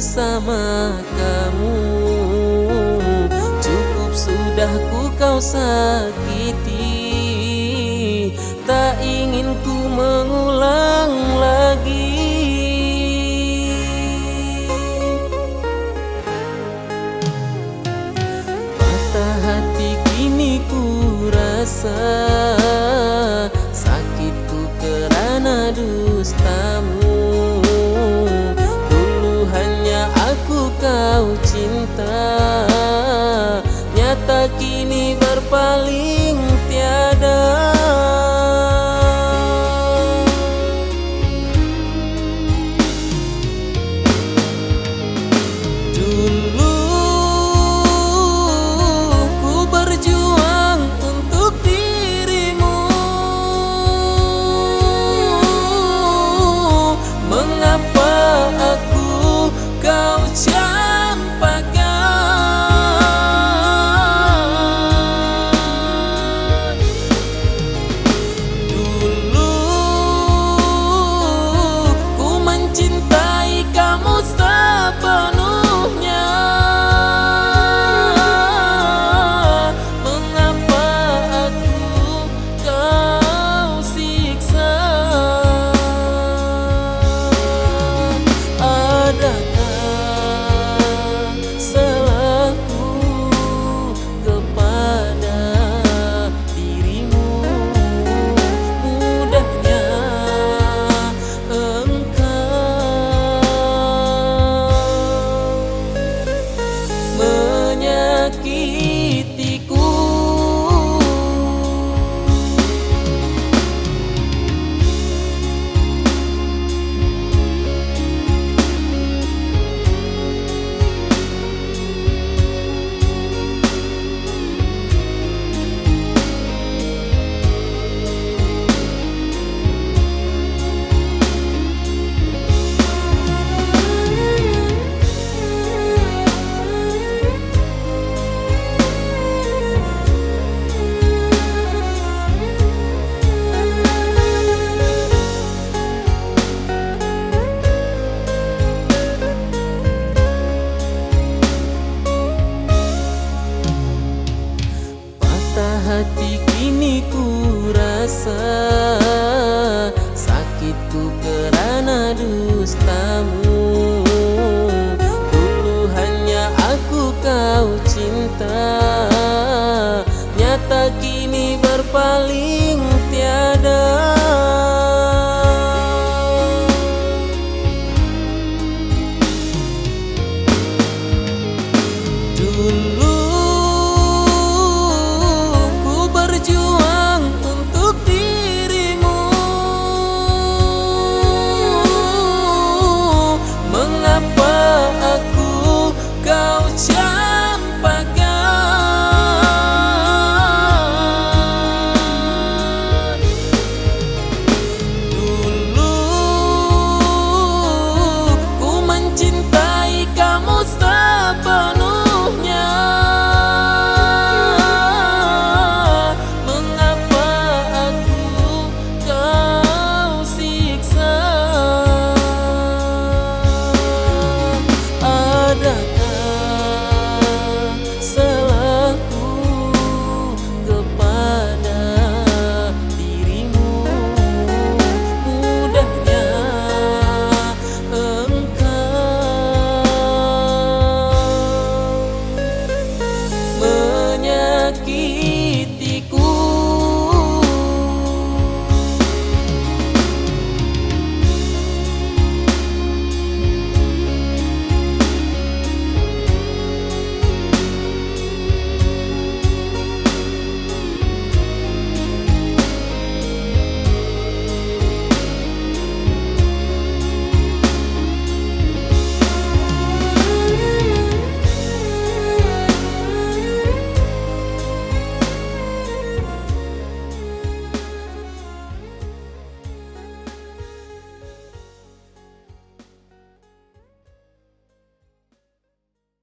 bersama kamu. Cukup sudah ku kau sakiti, tak ingin ku mengulang lagi. Patah hati kini ku rasa, sakitku kerana dustamu. Dulu hanya aku kau cinta, nyata kini berpaling tiada. Dulu ku berjuang untuk dirimu, mengapa aku kau campakkan? Dulu ku mencintai kamu sepenuhnya, mengapa aku kau siksa? Adakah salahku kepada dirimu? Mudahnya engkau menyakitiku. Hati kini ku rasa, sakitku kerana dustamu. Dulu hanya aku kau cinta,